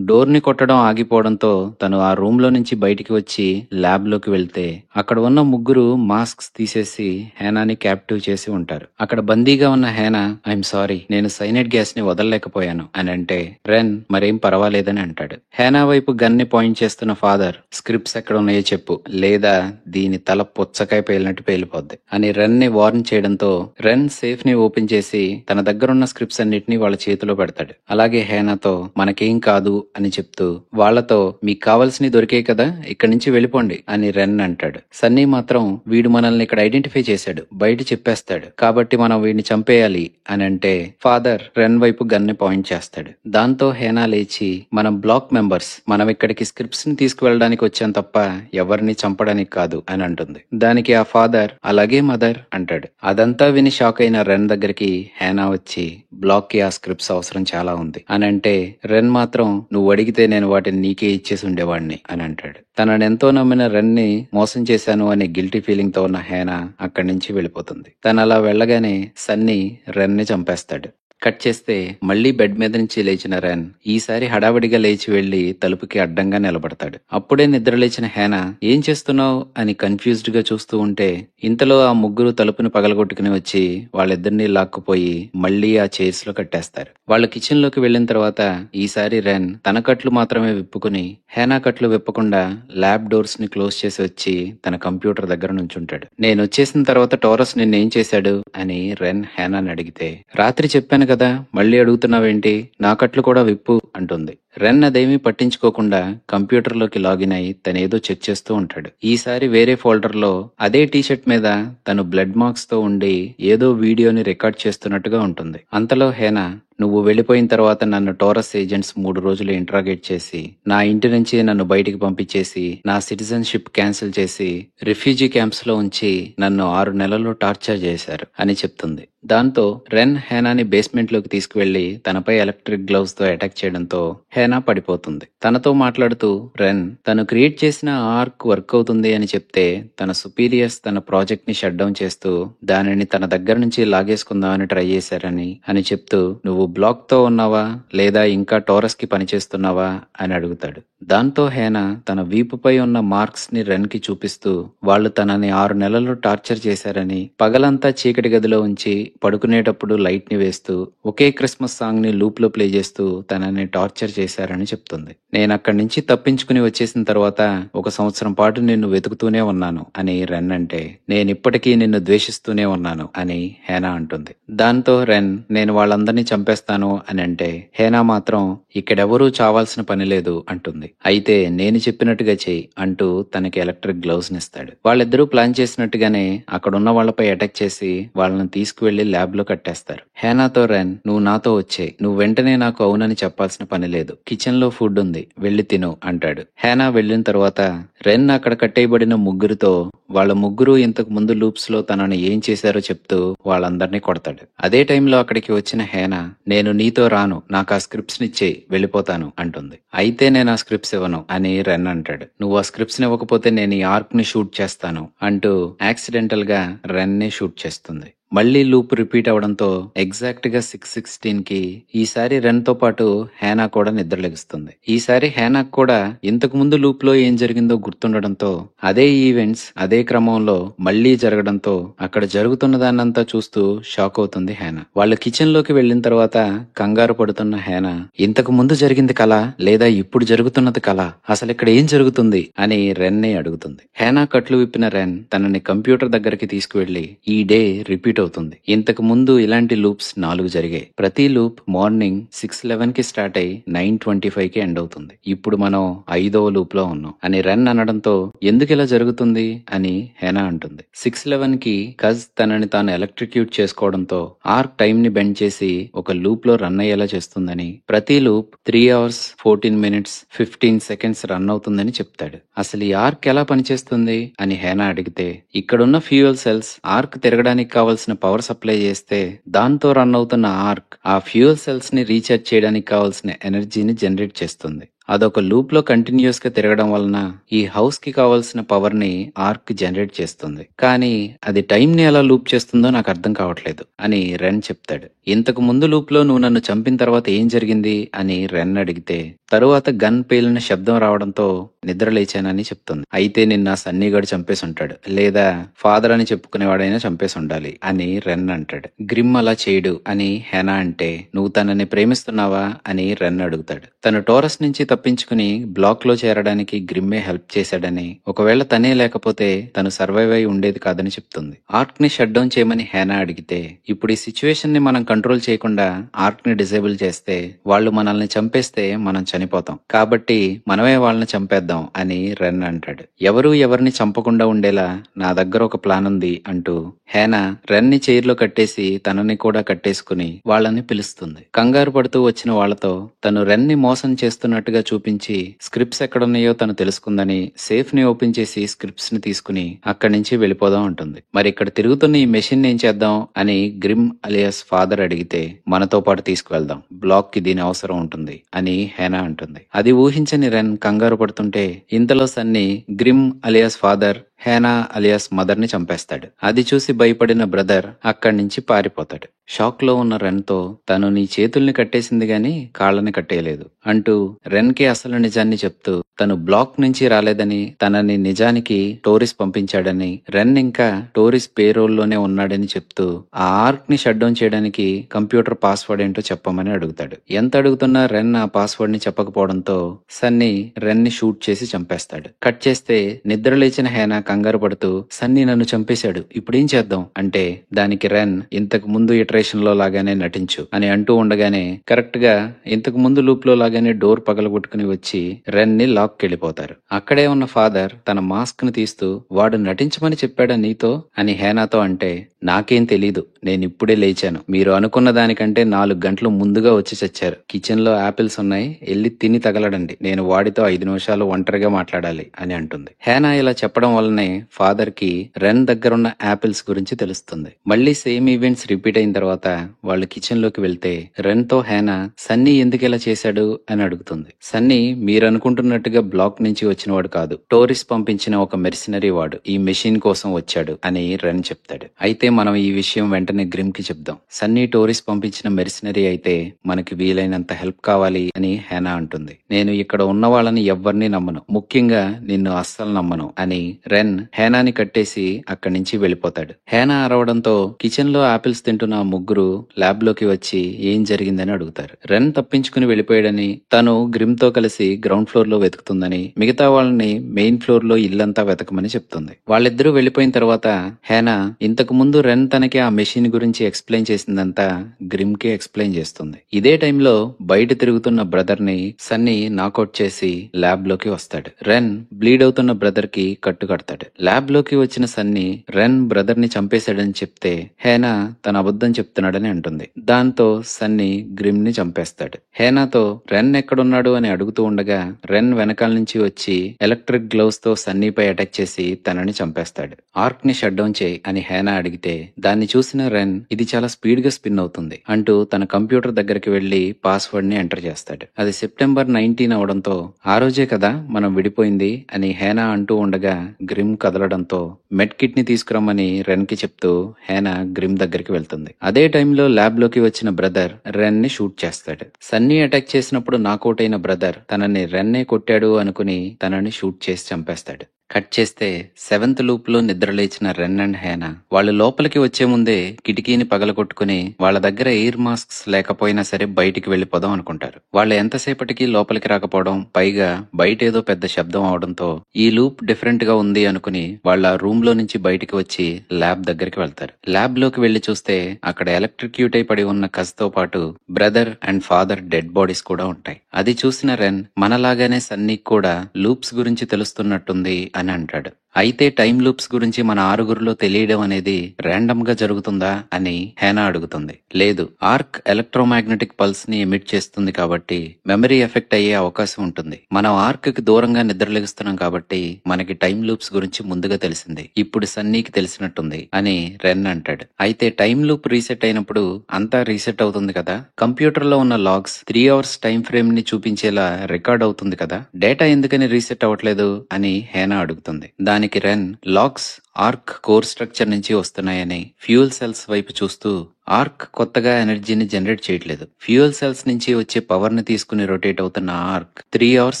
డోర్ ని కొట్టడం ఆగిపోవడంతో తను ఆ రూమ్ లో నుంచి బయటికి వచ్చి ల్యాబ్ లోకి వెళ్తే అక్కడ ఉన్న ముగ్గురు మాస్క్స్ తీసేసి హేనాని క్యాప్టివ్ చేసి ఉంటారు. అక్కడ బందీగా ఉన్న హేనా, ఐఎమ్ సారీ, నేను సైనైడ్ గ్యాస్ ని వదలలేకపోయాను అని అంటే రెన్ మరేం పర్వాలేదని అంటాడు. హేనా వైపు గన్ ని పాయింట్ చేస్తున్న ఫాదర్, స్క్రిప్ట్స్ ఎక్కడ ఉన్నాయో చెప్పు, లేదా దీని తల పుచ్చకాయ పేలినట్టు పేలిపోద్ది అని రెన్ ని వార్న్ చేయడంతో రెన్ సేఫ్ ని ఓపెన్ చేసి తన దగ్గరున్న స్క్రిప్ట్స్ అన్నిటిని వాళ్ళ చేతిలో పెడతాడు. అలాగే హేనాతో మనకేం కాదు అని చెప్తూ వాళ్లతో మీకు కావాల్సినవి దొరికాయి కదా, ఇక్కడి నుంచి వెళ్ళిపోండి అని రెన్ అంటాడు. సన్నీ మాత్రం వీడు మనల్ని ఇక్కడ ఐడెంటిఫై చేశాడు, బయట చెప్పేస్తాడు కాబట్టి మనం వీడిని చంపేయాలి అని అంటే ఫాదర్ ఫాదర్ రెన్ వైపు గన్ని పాయింట్ చేస్తాడు. దాంతో హేనా లేచి, మనం బ్లాక్ మెంబర్స్, మనం ఇక్కడికి స్క్రిప్ట్స్ ని తీసుకువెళ్ళడానికి వచ్చాం తప్ప ఎవరిని చంపడానికి కాదు అని అంటుంది. దానికి ఆ ఫాదర్, అలాగే మదర్ అంటాడు. అదంతా విని షాక్ అయిన రెన్ దగ్గరికి హేనా వచ్చి, బ్లాక్ కి ఆ స్క్రిప్ట్స్ అవసరం చాలా ఉంది అని అంటే, రెన్ మాత్రం నువ్వు అడిగితే నేను వాటిని నీకే ఇచ్చేసి ఉండేవాడిని అని అంటాడు. తనను ఎంతో నమ్మిన రెన్ ని మోసం చేశాను అనే గిల్టీ ఫీలింగ్ తో ఉన్న హేనా అక్కడి నుంచి వెళ్ళిపోతుంది. తను అలా వెళ్ళగానే సన్నీ రెన్ ని చంపేస్తాడు. కట్ చేస్తే మళ్లీ బెడ్ మీద నుంచి లేచిన రెన్ ఈసారి హడావిడిగా లేచి వెళ్లి తలుపుకి అడ్డంగా నిలబడతాడు. అప్పుడే నిద్ర లేచిన హేనా ఏం చేస్తున్నావు అని కన్ఫ్యూజ్డ్ గా చూస్తూ ఉంటే, ఇంతలో ఆ ముగ్గురు తలుపుని పగలగొట్టుకుని వచ్చి వాళ్ళిద్దరినీ లాక్కుపోయి మళ్లీ ఆ చైర్స్ లో కట్టేస్తారు. వాళ్ళ కిచెన్ లోకి వెళ్లిన తర్వాత ఈసారి రెన్ తన కట్లు మాత్రమే విప్పుకుని హేనా కట్లు విప్పకుండా ల్యాబ్ డోర్స్ ని క్లోజ్ చేసి వచ్చి తన కంప్యూటర్ దగ్గర నుంచుంటాడు. నేను వచ్చేసిన తర్వాత టోరస్ నిన్నేం చేశాడు అని రెన్ హేనాని అడిగితే, రాత్రి చెప్పాను కదా, మళ్ళీ అడుగుతున్నావేంటి, నా కట్లు కూడా విప్పు అంటుంది. రెన్ అదేమీ పట్టించుకోకుండా కంప్యూటర్ లోకి లాగిన్ అయి తనేదో చెక్ చేస్తూ ఉంటాడు. ఈసారి వేరే ఫోల్డర్ లో అదే టీషర్ట్ మీద తను బ్లడ్ మార్క్స్ తో ఉండి ఏదో వీడియోని రికార్డ్ చేస్తున్నట్టుగా ఉంటుంది. అంతలో హేనా, నువ్వు వెళ్లిపోయిన తర్వాత నన్ను టోరస్ ఏజెంట్స్ 3 రోజులు ఇంట్రాగేట్ చేసి నా ఇంటి నుంచి నన్ను బయటికి పంపించేసి నా సిటిజన్షిప్ క్యాన్సిల్ చేసి రిఫ్యూజీ క్యాంప్స్ లో ఉంచి నన్ను 6 నెలలు టార్చర్ చేశారు అని చెప్తుంది. దాంతో రెన్ హేనాని బేస్మెంట్ లోకి తీసుకువెళ్లి తనపై ఎలక్ట్రిక్ గ్లౌస్ తో అటాక్ చేయడంతో హేనా పడిపోతుంది. తనతో మాట్లాడుతూ రెన్ తను క్రియేట్ చేసిన ఆర్క్ వర్క్ అవుతుంది అని చెప్తే తన సుపీరియర్స్ తన ప్రాజెక్ట్ ని షట్ డౌన్ చేస్తూ దానిని తన దగ్గర నుంచి లాగేసుకుందామని ట్రై చేశారని అని చెప్తూ, నువ్వు బ్లాక్ తో ఉన్నావా లేదా ఇంకా టోరస్ కి పనిచేస్తున్నావా అని అడుగుతాడు. దాంతో హేనా తన వీపుపై ఉన్న మార్క్స్ ని రెన్ కి చూపిస్తూ వాళ్ళు తనని 6 నెలలు టార్చర్ చేశారని, పగలంతా చీకటి గదిలో ఉంచి పడుకునేటప్పుడు లైట్ ని వేస్తూ ఒకే క్రిస్మస్ సాంగ్ ని లూప్ లో ప్లే చేస్తూ తనని టార్చర్ చేశారని చెప్తుంది. నేను అక్కడి నుంచి తప్పించుకుని వచ్చేసిన తర్వాత 1 సంవత్సరం పాటు నిన్ను వెతుకుతూనే ఉన్నాను అని రెన్ అంటే, నేనిప్పటికీ నిన్ను ద్వేషిస్తూనే ఉన్నాను అని హేనా అంటుంది. దాంతో రెన్ నేను వాళ్ళందరినీ చంపేస్తాను అని అంటే, హేనా మాత్రం ఇక్కడెవరూ చావాల్సిన పని లేదు అంటుంది. అయితే నేను చెప్పినట్టుగా చెయ్యి అంటూ తనకి ఎలక్ట్రిక్ గ్లౌస్ నిస్తాడు. వాళ్ళిద్దరూ ప్లాన్ చేసినట్టుగానే అక్కడున్న వాళ్లపై అటాక్ చేసి వాళ్ళని తీసుకువెళ్లి ల్యాబ్ లో కట్టేస్తారు. హేనాతో రెన్, నువ్వు నాతో వచ్చే, నువ్వు వెంటనే నాకు అవునని చెప్పాల్సిన పని లేదు, కిచెన్ లో ఫుడ్ ఉంది, వెళ్లి తిను అంటాడు. హేనా వెళ్లిన తర్వాత రెన్ అక్కడ కట్టేయబడిన ముగ్గురితో వాళ్ళ ముగ్గురు ఇంతకు ముందు లూప్స్ లో తనని ఏం చేశారో చెప్తూ వాళ్ళందరినీ కొడతాడు. అదే టైంలో అక్కడికి వచ్చిన హేనా, నేను నీతో రాను, నాకు ఆ స్క్రిప్ట్స్ నిచ్చేయి, వెళ్ళిపోతాను అంటుంది. అయితే నేను ఆ స్క్రిప్ట్స్ ఇవ్వను అని రెన్ అంటాడు. నువ్వు ఆ స్క్రిప్ట్స్ ఇవ్వకపోతే నేను ఈ ఆర్క్ ని షూట్ చేస్తాను అంటూ యాక్సిడెంటల్ గా రెన్ ని షూట్ చేస్తుంది. మళ్లీ లూప్ రిపీట్ అవడంతో ఎగ్జాక్ట్ గా 6:16 కి ఈసారి రెన్ తో పాటు హేనా కూడా నిద్రలెగుస్తుంది. ఈసారి హేనా కూడా ఇంతకు ముందు లూప్ లో ఏం జరిగిందో గుర్తుండడంతో అదే ఈవెంట్స్ అదే క్రమంలో మళ్లీ జరగడంతో అక్కడ జరుగుతున్న దాన్నంతా చూస్తూ షాక్ అవుతుంది హేనా. వాళ్ళ కిచెన్ లోకి వెళ్లిన తర్వాత కంగారు పడుతున్న హేనా, ఇంతకు ముందు జరిగింది కల లేదా ఇప్పుడు జరుగుతున్నది కల, అసలు ఇక్కడ ఏం జరుగుతుంది అని రెన్ ని అడుగుతుంది. హేనా కట్లు విప్పిన రెన్ తనని కంప్యూటర్ దగ్గరికి తీసుకువెళ్లి ఈ డే రిపీట్ అవుతుంది. ఇంతకు ముందు ఇలాంటి లూప్స్ 4 జరిగాయి. ప్రతి లూప్ మార్నింగ్ 6:11 కి స్టార్ట్ అయి 9:25 కి ఎండ్ అవుతుంది. ఇప్పుడు మనం 5వ లూప్ లో ఉన్నాం అని రెన్ అనడంతో ఎందుకు ఇలా జరుగుతుంది అని హేనా అంటుంది. 6:11 కి కజ్ తనని తాను ఎలక్ట్రిక్యూట్ చేసుకోవడంతో ఆర్క్ టైం ని బెండ్ చేసి ఒక లూప్ లో రన్ అయ్యేలా చేస్తుందని, ప్రతి loop 3 hours 14 minutes 15 seconds run అవుతుందని చెప్తాడు. అసలు ఈ ఆర్క్ ఎలా పనిచేస్తుంది అని హేనా అడిగితే, ఇక్కడున్న ఫ్యూయల్ సెల్స్ ఆర్క్ తిరగడానికి కావాల్సిన పవర్ సప్లై చేస్తే దాంతో రన్ అవుతున్న ఆర్క్ ఆ ఫ్యూయల్ సెల్స్ ని రీఛార్జ్ చేయడానికి కావాల్సిన ఎనర్జీని జనరేట్ చేస్తుంది. అదొక లూప్ లో కంటిన్యూస్ గా తిరగడం వలన ఈ హౌస్ కి కావాల్సిన పవర్ ని ఆర్క్ జనరేట్ చేస్తుంది. కానీ అది టైం ని ఎలా లూప్ చేస్తుందో నాకు అర్థం కావట్లేదు అని రెన్ చెప్తాడు. ఇంతకు ముందు లూప్ లో నువ్వు నన్ను చంపిన తర్వాత ఏం జరిగింది అని రెన్ అడిగితే, తరువాత గన్ పేలిన శబ్దం రావడంతో నిద్ర లేచానని చెప్తుంది. అయితే నిన్న సన్నీగాడు చంపేసి ఉంటాడు, లేదా ఫాదర్ అని చెప్పుకునేవాడైనా చంపేసి ఉండాలి అని రెన్ అంటాడు. గ్రిమ్ అలా చేయడు అని హేనా అంటే, నువ్వు తనని ప్రేమిస్తున్నావా అని రెన్ అడుగుతాడు. తను టోరస్ నుంచి తప్పించుకుని బ్లాక్ లో చేరడానికి గ్రిమ్మే హెల్ప్ చేశాడని, ఒకవేళ తనే లేకపోతే తను సర్వైవ్ అయి ఉండేది కాదని చెప్తుంది. ఆర్క్ ని షట్ డౌన్ చేయమని హేనా అడిగితే, ఇప్పుడు ఈ సిచ్యువేషన్ ని మనం కంట్రోల్ చేయకుండా ఆర్క్ ని డిసేబుల్ చేస్తే వాళ్ళు మనల్ని చంపేస్తే మనం చనిపోతాం, కాబట్టి మనమే వాళ్ళని చంపేద్దాం చేద్దాం అని రెన్ అంటాడు. ఎవరూ ఎవరిని చంపకుండా ఉండేలా నా దగ్గర ఒక ప్లాన్ ఉంది అంటూ హేనా రెన్ని చైర్లో కట్టేసి తనని కూడా కట్టేసుకుని వాళ్ళని పిలుస్తుంది. కంగారు పడుతూ వచ్చిన వాళ్లతో తను రెన్ని మోసం చేస్తున్నట్టుగా చూపించి స్క్రిప్ట్స్ ఎక్కడున్నాయో తను తెలుసుకుందని సేఫ్ ని ఓపెన్ చేసి స్క్రిప్ట్స్ ని తీసుకుని అక్కడి నుంచి వెళ్ళిపోదాం అంటుంది. మరి ఇక్కడ తిరుగుతున్న ఈ మెషిన్ ఏం చేద్దాం అని గ్రిమ్ అలియాస్ ఫాదర్ అడిగితే మనతో పాటు తీసుకువెళ్దాం, బ్లాక్ కి దీని అవసరం ఉంటుంది అని హేనా అంటుంది. అది ఊహించని రెన్ కంగారు పడుతుంటే ఇంతలో Sonny Grim alias father Hannah alias mother ని చంపేస్తాడు. అది చూసి భయపడిన బ్రదర్ అక్కడి నుంచి పారిపోతాడు. షాక్ లో ఉన్న రెన్ తో తను నీ చేతుల్ని కట్టేసింది గాని కాళ్ళని కట్టేయలేదు అంటూ రెన్ కి అసలు నిజాన్ని చెప్తూ తను బ్లాక్ నుంచి రాలేదని తనని నిజానికి టోరిస్ పంపించాడని రెన్ ఇంకా టోరిస్ పేరోల్ లోనే ఉన్నాడని చెప్తూ ఆ ఆర్క్ ని షట్ డౌన్ చేయడానికి కంప్యూటర్ పాస్వర్డ్ ఏంటో చెప్పమని అడుగుతాడు. ఎంత అడుగుతున్నా రెన్ ఆ పాస్వర్డ్ ని చెప్పకపోవడంతో సన్నీ రెన్ ని షూట్ చేసి చంపేస్తాడు. కట్ చేస్తే నిద్ర లేచిన హేనా కంగారు పడుతూ సన్నీ నన్ను చంపేశాడు, ఇప్పుడేం చేద్దాం అంటే దానికి రెన్ ఇంతకు ముందు ఇటరేషన్ లో లాగానే నటించు అని అంటూ ఉండగానే కరెక్ట్ గా ఇంతకు ముందు లూప్ లో లాగానే డోర్ పగలగొట్టుకుని వచ్చి రెన్ ని లాక్ కెళ్ళిపోతారు. అక్కడే ఉన్న ఫాదర్ తన మాస్క్ ని తీస్తూ వాడు నటించమని చెప్పాడా నీతో అని హేనాతో అంటే నాకేం తెలీదు, నేనిప్పుడే లేచాను, మీరు అనుకున్న దానికంటే 4 గంటలు ముందుగా వచ్చి చచ్చారు, కిచెన్ లో ఆపిల్స్ ఉన్నాయి, ఎల్లి తిని తగలడండి, నేను వాడితో 5 నిమిషాలు ఒంటరిగా మాట్లాడాలి అని అంటుంది. హేనా ఇలా చెప్పడం వల్లనే ఫాదర్ కి రెన్ దగ్గరున్న ఆపిల్స్ గురించి తెలుస్తుంది. మళ్ళీ సేమ్ ఈవెంట్స్ రిపీట్ అయిన తర్వాత వాళ్ళు కిచెన్ లోకి వెళ్తే రెన్ తో హేనా సన్నీ ఎందుకు ఇలా చేశాడు అని అడుగుతుంది. సన్నీ మీరనుకుంటున్నట్టుగా బ్లాక్ నుంచి వచ్చినవాడు కాదు, టోరిస్ పంపించిన ఒక మెర్సినరీ వాడు, ఈ మెషిన్ కోసం వచ్చాడు అని రెన్ చెప్తాడు. అయితే మనం ఈ విషయం వెంటనే గ్రిమ్ కి చెప్దాం, సన్నీ టోరిస్ పంపించిన మెర్సినరీ అయితే మనకి వీలైనంత హెల్ప్ కావాలి అని హేనా అంటుంది. నేను ఇక్కడ ఉన్న వాళ్ళని ఎవ్వరిని నమ్మను, ముఖ్యంగా నిన్ను అస్సలు నమ్మను అని రెన్ హేనాని కట్టేసి అక్కడి నుంచి వెళ్ళిపోతాడు. హేనా అరవడంతో కిచెన్ లో ఆపిల్స్ తింటున్న ముగ్గురు ల్యాబ్ లోకి వచ్చి ఏం జరిగిందని అడుగుతారు. రెన్ తప్పించుకుని వెళ్ళిపోయాడని, తను గ్రిమ్ తో కలిసి గ్రౌండ్ ఫ్లోర్ లో వెతుకుతుందని, మిగతా వాళ్ళని మెయిన్ ఫ్లోర్ లో ఇల్లంతా వెతకమని చెప్తుంది. వాళ్ళిద్దరూ వెళ్లిపోయిన తర్వాత హేనా ఇంతకు ముందు రెన్ తనకి ఆ మెషిన్ గురించి ఎక్స్ప్లెయిన్ చేసిందంతా గ్రిమ్ కి ఎక్స్ప్లెయిన్ చేస్తుంది. ఇదే టైంలో బయట తిరుగుతున్న బ్రదర్ ని సన్నీ నాకౌట్ చేసి ల్యాబ్ లోకి వస్తాడు. రెన్ బ్లీడ్ అవుతున్న బ్రదర్ కి కట్టు కడతాడు. ల్యాబ్ లోకి వచ్చిన సన్నీ రెన్ బ్రదర్ ని చంపేశాడని చెప్తే హేనా తన అబద్ధం చెప్తున్నాడని అంటుంది. దాంతో సన్నీ గ్రిమ్ ని చంపేస్తాడు. హేనాతో రెన్ ఎక్కడున్నాడు అని అడుగుతూ ఉండగా రెన్ వెనకాల నుంచి వచ్చి ఎలక్ట్రిక్ గ్లౌస్ తో సన్నీపై అటాక్ చేసి తనని చంపేస్తాడు. ఆర్క్ ని షట్ డౌన్ చేయి అని హేనా అడిగితే దాన్ని చూసిన రెన్ ఇది చాలా స్పీడ్ గా స్పిన్ అవుతుంది అంటూ తన కంప్యూటర్ దగ్గరికి వెళ్లి పాస్వర్డ్ ని ఎంటర్ చేస్తాడు. అది సెప్టెంబర్ 19 అవడంతో ఆ రోజే కదా మనం విడిపోయింది అని హేనా అంటూ ఉండగా గ్రిమ్ కదలడంతో మెడ్ కిట్ ని తీసుకురమ్మని రెన్ కి చెప్తూ హేనా గ్రిమ్ దగ్గరికి వెళ్తుంది. అదే టైంలో ల్యాబ్ లోకి వచ్చిన బ్రదర్ రెన్ ని షూట్ చేస్తాడు. సన్నీ అటాక్ చేసినప్పుడు నాకౌట్ అయిన బ్రదర్ తనని రెన్నే కొట్టాడు అనుకుని తనని షూట్ చేసి చంపేస్తాడు. కట్ చేస్తే 7th లూప్ లో నిద్రలేచిన రెన్ అండ్ హేనా వాళ్ళు లోపలికి వచ్చే ముందే కిటికీని పగలగొట్టుకుని వాళ్ళ దగ్గర ఎయిర్ మాస్క్స్ లేకపోయినా సరే బయటికి వెళ్లిపోదాం అనుకుంటారు. వాళ్ళు ఎంతసేపటికి లోపలికి రాకపోవడం, పైగా బయట ఏదో పెద్ద శబ్దం అవడంతో ఈ లూప్ డిఫరెంట్ గా ఉంది అనుకుని వాళ్ళ రూమ్ లో నుంచి బయటికి వచ్చి ల్యాబ్ దగ్గరికి వెళ్తారు. ల్యాబ్ లోకి వెళ్లి చూస్తే అక్కడ ఎలక్ట్రిక్యూట్ అయి పడి ఉన్న కస్ తో పాటు brother and father dead bodies కూడా ఉంటాయి. అది చూసిన రెన్ మనలాగానే సన్నీకి కూడా లూప్స్ గురించి తెలుస్తున్నట్టుంది అని అంటాడు. అయితే టైం లూప్స్ గురించి మన ఆరుగురిలో తెలియడం అనేది ర్యాండమ్ గా జరుగుతుందా అని హేనా అడుగుతుంది. లేదు, ఆర్క్ ఎలక్ట్రోమాగ్నెటిక్ పల్స్ ని ఎమిట్ చేస్తుంది కాబట్టి మెమరీ ఎఫెక్ట్ అయ్యే అవకాశం ఉంటుంది. మనం ఆర్క్ కి దూరంగా నిద్రలేస్తున్నాం కాబట్టి మనకి టైం లూప్స్ గురించి ముందుగా తెలిసింది, ఇప్పుడు సన్నీకి తెలిసినట్టుంది అని రెన్ అంటాడు. అయితే టైం లూప్ రీసెట్ అయినప్పుడు అంతా రీసెట్ అవుతుంది కదా, కంప్యూటర్ లో ఉన్న లాగ్స్ 3 hours టైం ఫ్రేమ్ ని చూపించేలా రికార్డ్ అవుతుంది కదా, డేటా ఎందుకని రీసెట్ అవ్వట్లేదు అని హేనా అడుగుతుంది. దానికి రెన్ లాగ్స్ ఆర్క్ కోర్ స్ట్రక్చర్ నుంచి వస్తున్నాయని, ఫ్యూయల్ సెల్స్ వైపు చూస్తూ ఆర్క్ కొత్తగా ఎనర్జీని జనరేట్ చేయట్లేదు, ఫ్యూయల్ సెల్స్ నుంచి వచ్చే పవర్ ని తీసుకుని రొటేట్ అవుతున్న ఆర్క్ 3 hours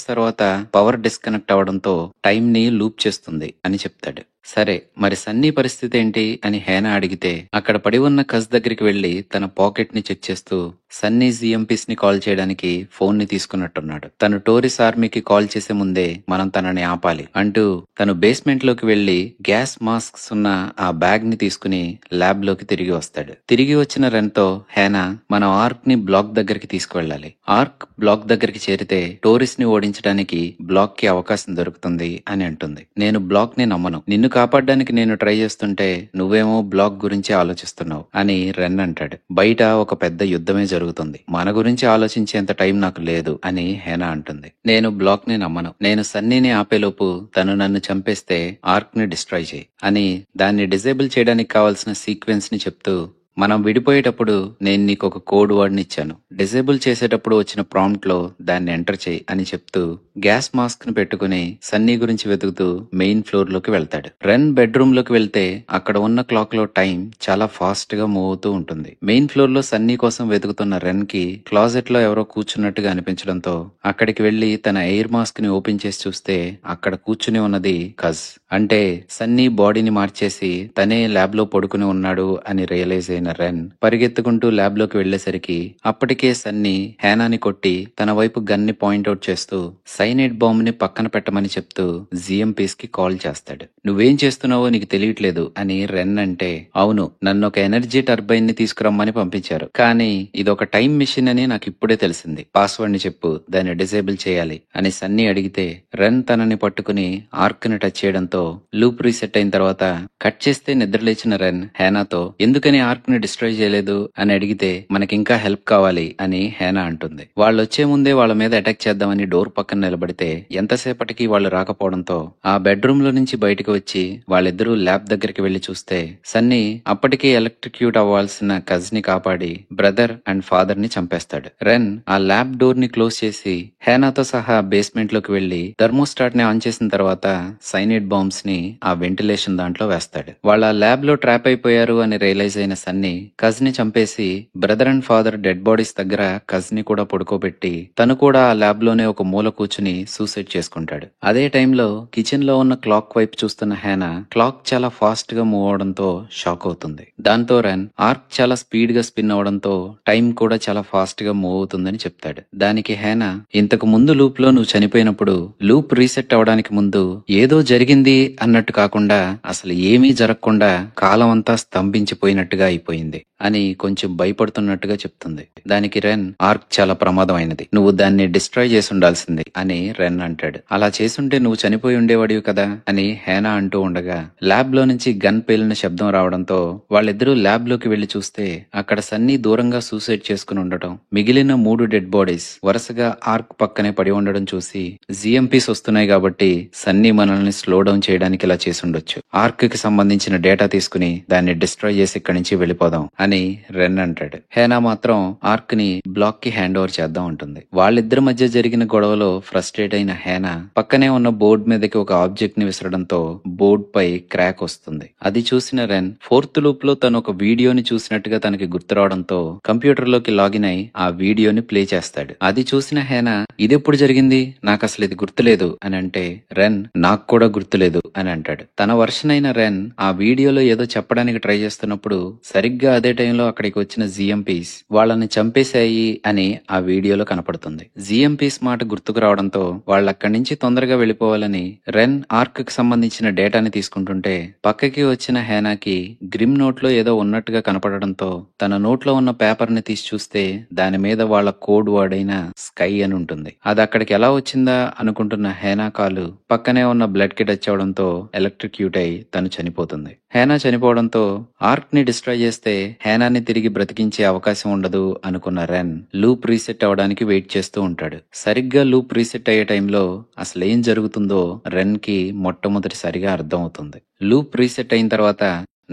తర్వాత పవర్ డిస్కనెక్ట్ అవడంతో టైం ని లూప్ చేస్తుంది అని చెప్తాడు. సరే, మరి సన్నీ పరిస్థితి ఏంటి అని హేనా అడిగితే అక్కడ పడి ఉన్న కస్ దగ్గరికి వెళ్లి తన పాకెట్ ని చెక్ చేస్తూ సన్నీ జిఎంపీస్ ని కాల్ చేయడానికి ఫోన్ ని తీసుకున్నట్టున్నాడు. తను టోరిస్ ఆర్మీకి కాల్ చేసే ముందే మనం తనని ఆపాలి అంటూ తను బేస్మెంట్ లోకి వెళ్లి గ్యాస్ మాస్క్స్ ఉన్న ఆ బ్యాగ్ ని తీసుకుని ల్యాబ్ లోకి తిరిగి వస్తాడు. తిరిగి వచ్చిన రెన్ తో హేనా మనం ఆర్క్ ని బ్లాక్ దగ్గరికి తీసుకువెళ్ళాలి. ఆర్క్ బ్లాక్ దగ్గరికి చేరితే టోరిస్ ని ఓడించడానికి బ్లాక్ కి అవకాశం దొరుకుతుంది అని అంటుంది. నేను బ్లాక్ ని నమ్మను. నిన్ను కాపాడడానికి నేను ట్రై చేస్తుంటే నువ్వేమో బ్లాక్ గురించి ఆలోచిస్తున్నావు అని రెన్ అంటాడు. బయట ఒక పెద్ద యుద్ధమే జరుగుతుంది. మన గురించి ఆలోచించేంత టైం నాకు లేదు అని హేనా అంటుంది. నేను బ్లాక్ ని నమ్మను. నేను సన్నీని ఆపేలోపు తను నన్ను చంపేస్తే ఆర్క్ ని డిస్ట్రాయ్ చేయి అని దాన్ని డిజేబుల్ చేయడానికి కావాల్సిన సీక్వెన్స్ ని చెప్తూ, మనం విడిపోయేటప్పుడు నేను నీకు ఒక కోడ్ వర్డ్ ని ఇచ్చాను. డిజేబుల్ చేసేటప్పుడు వచ్చిన ప్రాంప్ట్ లో దాన్ని ఎంటర్ చేయి అని చెప్తూ గ్యాస్ మాస్క్ ని పెట్టుకుని సన్నీ గురించి వెతుకుతూ మెయిన్ ఫ్లోర్ లోకి వెళ్తాడు. రెన్ బెడ్రూమ్ లోకి వెళ్తే అక్కడ ఉన్న క్లాక్ లో టైం చాలా ఫాస్ట్ గా మూవ్ అవుతూ ఉంటుంది. మెయిన్ ఫ్లోర్ లో సన్నీ కోసం వెతుకుతున్న రెన్ కి క్లాజెట్ లో ఎవరో కూర్చున్నట్టుగా అనిపించడంతో అక్కడికి వెళ్లి తన ఎయిర్ మాస్క్ ని ఓపెన్ చేసి చూస్తే అక్కడ కూర్చుని ఉన్నది కజ్. అంటే సన్నీ బాడీని మార్చేసి తనే ల్యాబ్ లో పడుకుని ఉన్నాడు అని రియలైజ్ అయిన రెన్ పరిగెత్తుకుంటూ ల్యాబ్ లోకి వెళ్లేసరికి అప్పటికే సన్నీ హేనాని కొట్టి తన వైపు గన్ ని పాయింట్అవుట్ చేస్తూ సైనైడ్ బాంబ్ ని పక్కన పెట్టమని చెప్తూ జిఎంపీస్ కి కాల్ చేస్తాడు. నువ్వేం చేస్తున్నావో నీకు తెలియట్లేదు అని రెన్ అంటే, అవును, నన్ను ఒక ఎనర్జీ టర్బైన్ ని తీసుకురమ్మని పంపించారు, కానీ ఇదొక టైం మిషన్ అని నాకు ఇప్పుడే తెలిసింది. పాస్వర్డ్ ని చెప్పు, దాన్ని డిసేబుల్ చేయాలి అని సన్నీ అడిగితే రెన్ తనని పట్టుకుని ఆర్క్ ని టచ్ చేయడంతో లూప్ రీసెట్ అయిన తర్వాత కట్ చేస్తే నిద్రలేచిన రెన్ హేనాతో ఎందుకని ఆర్క్ ని డిస్ట్రాయ్ చేయలేదు అని అడిగితే మనకింకా హెల్ప్ కావాలి అని హేనా అంటుంది. వాళ్ళొచ్చే ముందే వాళ్ళ మీద అటాక్ చేద్దామని డోర్ పక్కన నిలబడితే ఎంతసేపటికి వాళ్ళు రాకపోవడంతో ఆ బెడ్రూమ్ లో నుంచి బయటకు వచ్చి వాళ్ళిద్దరూ ల్యాబ్ దగ్గరికి వెళ్లి చూస్తే సన్నీ అప్పటికే ఎలక్ట్రిక్యూట్ అవ్వాల్సిన కజ్ ని కాపాడి బ్రదర్ అండ్ ఫాదర్ ని చంపేస్తాడు. రెన్ ఆ ల్యాబ్ డోర్ ని క్లోజ్ చేసి హేనాతో సహా బేస్మెంట్ లోకి వెళ్లి థర్మోస్టాట్ ని ఆన్ చేసిన తర్వాత సైనైడ్ బాంబ్స్ ని ఆ వెంటిలేషన్ దాంట్లో వేస్తాడు. వాళ్ళ ల్యాబ్ లో ట్రాప్ అయిపోయారు అని రియలైజ్ అయిన సన్నీ కజ్ ని చంపేసి brother and father dead bodies దగ్గర కజ్ ని కూడా పడుకోబెట్టి తను కూడా ఆ ల్యాబ్ లోనే ఒక మూల కూర్చుని సూసైడ్ చేసుకుంటాడు. అదే టైంలో కిచెన్ లో ఉన్న క్లాక్ వైపు చూస్తున్న హేనా క్లాక్ చాలా ఫాస్ట్ గా మూవ్ అవడంతో షాక్ అవుతుంది. దాంతో రెన్ ఆర్క్ చాలా స్పీడ్ గా స్పిన్ అవడంతో టైం కూడా చాలా ఫాస్ట్ గా మూవ్ అవుతుందని చెప్తాడు. దానికి హేనా, ఇంతకు ముందు లూప్ లో నువ్వు చనిపోయినప్పుడు లూప్ రీసెట్ అవడానికి ముందు ఏదో జరిగింది అన్నట్టు కాకుండా అసలు ఏమీ జరగకుండా కాలం అంతా స్తంభించిపోయినట్టుగా అయిపోయింది అని కొంచెం భయపడుతున్నట్టుగా చెప్తుంది. దానికి రెన్, ఆర్క్ చాలా ప్రమాదమైనది, నువ్వు దాన్ని డిస్ట్రాయ్ చేసి ఉండాల్సింది అని రెన్ అంటాడు. అలా చేసుంటే నువ్వు చనిపోయి ఉండేవాడివి కదా అని హేనా అంటూ ఉండగా ల్యాబ్ లో నుంచి గన్ పేలిన శబ్దం రావడంతో వాళ్ళిద్దరూ ల్యాబ్ లోకి వెళ్లి చూస్తే అక్కడ సన్నీ దూరంగా సూసైడ్ చేసుకుని ఉండటం, మిగిలిన 3 డెడ్ బాడీస్ వరుసగా ఆర్క్ పక్కనే పడి ఉండడం చూసి జిఎంపీస్ వస్తున్నాయి కాబట్టి సన్నీ మనల్ని స్లో డౌన్ చేయడానికి ఇలా చేసుండొచ్చు. ఆర్క్ కి సంబంధించిన డేటా తీసుకుని దాన్ని డిస్ట్రాయ్ చేసి ఇక్కడి నుంచి వెళ్ళిపోదాం అని రెన్ అంటాడు. హేనా మాత్రం ఆర్క్ ని బ్లాక్ కి హ్యాండ్ ఓవర్ చేద్దాం ఉంటుంది. వాళ్ళిద్దరి మధ్య జరిగిన గొడవలో ఫ్రస్ట్రేట్ అయిన హేనా పక్కనే ఉన్న బోర్డు మీదకి ఒక ఆబ్జెక్ట్ ని విసరడంతో బోర్డు పై క్రాక్ వస్తుంది. అది చూసిన రెన్ ఫోర్త్ లూప్ లో తను ఒక వీడియోని చూసినట్టుగా తనకి గుర్తు రావడంతో కంప్యూటర్ లోకి లాగిన్ అయి ఆ వీడియోని ప్లే చేస్తాడు. అది చూసిన హేనా, ఇదెప్పుడు జరిగింది, నాకు అసలు ఇది గుర్తులేదు అని అంటే రెన్, నాకు కూడా గుర్తులేదు అని అంటాడు. తన వర్షన్ అయిన రెన్ ఆ వీడియోలో ఏదో చెప్పడానికి ట్రై చేస్తున్నప్పుడు సరిగ్గా అదే టైంలో అక్కడికి వచ్చిన జిఎంపీస్ వాళ్ళని చంపేశాయి అని ఆ వీడియోలో కనపడుతుంది. జిఎంపీస్ మాట గుర్తుకు రావడంతో వాళ్ళక్కడి నుంచి తొందరగా వెళ్లిపోవాలని రెన్ ఆర్క్ కి సంబంధించిన డేటాని తీసుకుంటుంటే పక్కకి వచ్చిన హేనాకి గ్రిమ్ నోట్ లో ఏదో ఉన్నట్టుగా కనపడడంతో తన నోట్లో ఉన్న పేపర్ ని తీసి చూస్తే దాని మీద వాళ్ళ కోడ్ వర్డ్ అయిన స్కై అని ఉంటుంది. అది అక్కడికి ఎలా వచ్చిందా అనుకుంటున్న హేనా కాలు పక్కనే ఉన్న బ్లడ్ కి టచ్ అవడంతో ఎలక్ట్రిక్యూట్ అయి తను చనిపోతుంది. హేనా చనిపోవడంతో ఆర్క్ ని డిస్ట్రాయ్ చేస్తే హేనాని తిరిగి బ్రతికించే అవకాశం ఉండదు అనుకున్న రెన్ లూప్ రీసెట్ అవడానికి వెయిట్ చేస్తూ ఉంటాడు. సరిగ్గా లూప్ రీసెట్ అయ్యే టైంలో అసలేం జరుగుతుందో రెన్ కి మొట్టమొదటిసారిగా అర్థం అవుతుంది. లూప్ రీసెట్ అయిన తర్వాత